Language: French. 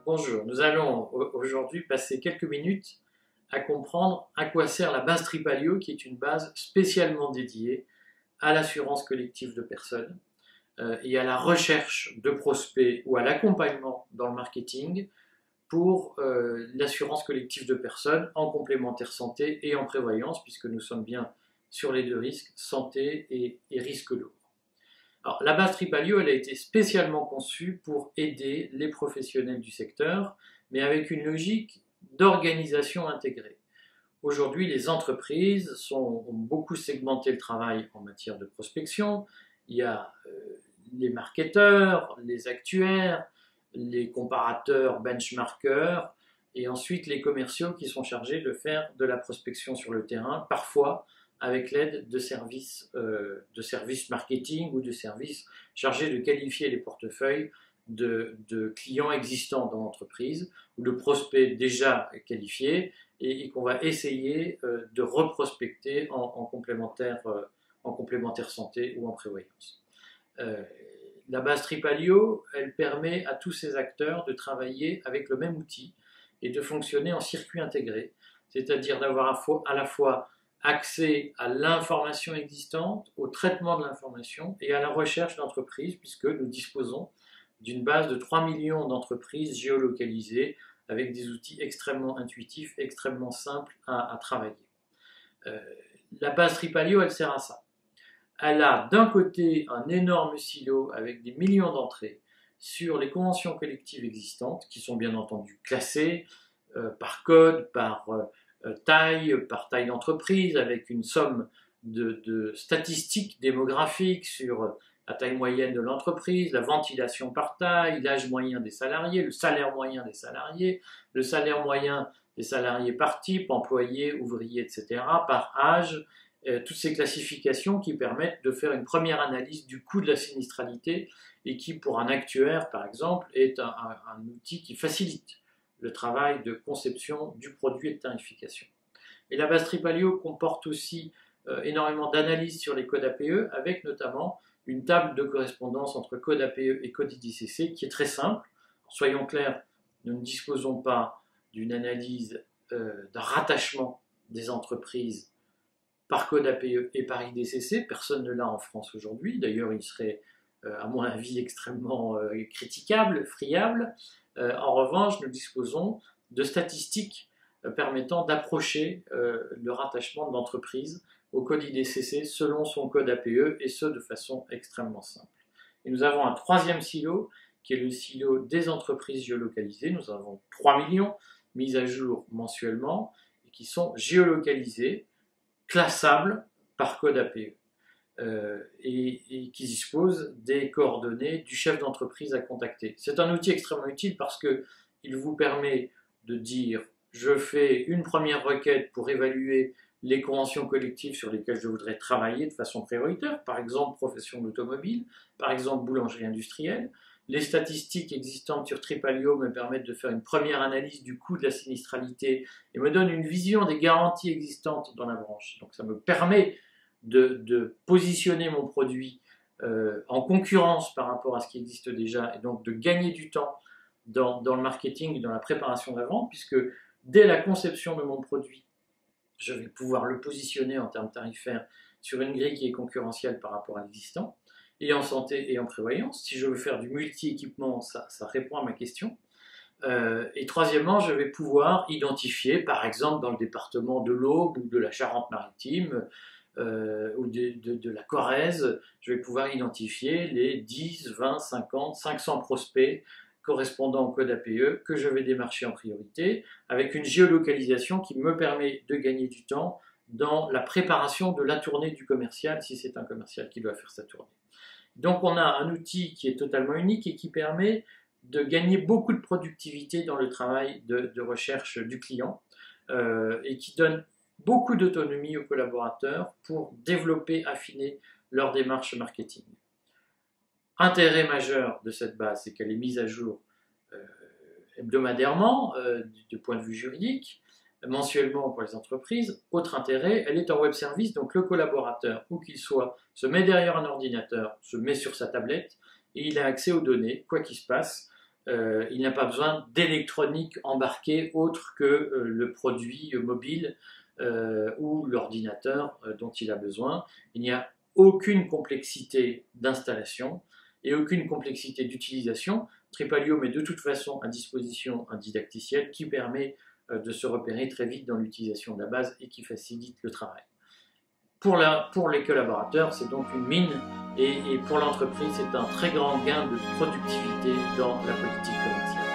Bonjour, nous allons aujourd'hui passer quelques minutes à comprendre à quoi sert la base Tripalio, qui est une base spécialement dédiée à l'assurance collective de personnes et à la recherche de prospects ou à l'accompagnement dans le marketing pour l'assurance collective de personnes en complémentaire santé et en prévoyance, puisque nous sommes bien sur les deux risques, santé et risques lourds. Alors, la base Tripalio, elle a été spécialement conçue pour aider les professionnels du secteur, mais avec une logique d'organisation intégrée. Aujourd'hui, les entreprises ont beaucoup segmenté le travail en matière de prospection. Il y a les marketeurs, les actuaires, les comparateurs, benchmarkers, et ensuite les commerciaux qui sont chargés de faire de la prospection sur le terrain, parfois avec l'aide de services marketing ou de services chargés de qualifier les portefeuilles de clients existants dans l'entreprise ou de prospects déjà qualifiés et qu'on va essayer de reprospecter en complémentaire santé ou en prévoyance. La base Tripalio, elle permet à tous ces acteurs de travailler avec le même outil et de fonctionner en circuit intégré, c'est-à-dire d'avoir à la fois accès à l'information existante, au traitement de l'information et à la recherche d'entreprises, puisque nous disposons d'une base de 3 millions d'entreprises géolocalisées avec des outils extrêmement intuitifs, extrêmement simples à travailler. La base Tripalio, elle sert à ça. Elle a d'un côté un énorme silo avec des millions d'entrées sur les conventions collectives existantes, qui sont bien entendu classées par code, par taille d'entreprise, avec une somme de statistiques démographiques sur la taille moyenne de l'entreprise, la ventilation par taille, l'âge moyen des salariés, le salaire moyen des salariés, le salaire moyen des salariés par type, employés, ouvriers, etc., par âge, toutes ces classifications qui permettent de faire une première analyse du coût de la sinistralité et qui, pour un actuaire, par exemple, est un outil qui facilite le travail de conception du produit et de tarification. Et la base Tripalio comporte aussi énormément d'analyses sur les codes APE, avec notamment une table de correspondance entre code APE et code IDCC qui est très simple. Soyons clairs, nous ne disposons pas d'une analyse d'un rattachement des entreprises par code APE et par IDCC. Personne ne l'a en France aujourd'hui. D'ailleurs, il serait, à mon avis, extrêmement critiquable, friable. En revanche, nous disposons de statistiques permettant d'approcher le rattachement de l'entreprise au code IDCC selon son code APE et ce de façon extrêmement simple. Et nous avons un troisième silo qui est le silo des entreprises géolocalisées. Nous avons 3 millions mises à jour mensuellement et qui sont géolocalisées, classables par code APE. Et qui dispose des coordonnées du chef d'entreprise à contacter. C'est un outil extrêmement utile parce qu'il vous permet de dire je fais une première requête pour évaluer les conventions collectives sur lesquelles je voudrais travailler de façon prioritaire, par exemple profession d'automobile, par exemple boulangerie industrielle. Les statistiques existantes sur Tripalio me permettent de faire une première analyse du coût de la sinistralité et me donnent une vision des garanties existantes dans la branche. Donc ça me permet de positionner mon produit en concurrence par rapport à ce qui existe déjà et donc de gagner du temps dans le marketing et dans la préparation de la vente, puisque dès la conception de mon produit, je vais pouvoir le positionner en termes tarifaires sur une grille qui est concurrentielle par rapport à l'existant, et en santé et en prévoyance. Si je veux faire du multi-équipement, ça répond à ma question. Et troisièmement, je vais pouvoir identifier, par exemple dans le département de l'Aube ou de la Charente-Maritime, ou de la Corrèze, je vais pouvoir identifier les 10, 20, 50, 500 prospects correspondant au code APE que je vais démarcher en priorité, avec une géolocalisation qui me permet de gagner du temps dans la préparation de la tournée du commercial, si c'est un commercial qui doit faire sa tournée. Donc on a un outil qui est totalement unique et qui permet de gagner beaucoup de productivité dans le travail de recherche du client et qui donne beaucoup d'autonomie aux collaborateurs pour développer, affiner leur démarche marketing. Intérêt majeur de cette base, c'est qu'elle est mise à jour hebdomadairement du point de vue juridique, mensuellement pour les entreprises. Autre intérêt, elle est en web service, donc le collaborateur, où qu'il soit, se met derrière un ordinateur, se met sur sa tablette et il a accès aux données, quoi qu'il se passe, il n'a pas besoin d'électronique embarquée autre que le produit mobile ou l'ordinateur dont il a besoin. Il n'y a aucune complexité d'installation et aucune complexité d'utilisation. Tripalio met de toute façon à disposition un didacticiel qui permet de se repérer très vite dans l'utilisation de la base et qui facilite le travail. Pour les collaborateurs, c'est donc une mine et pour l'entreprise, c'est un très grand gain de productivité dans la politique commerciale.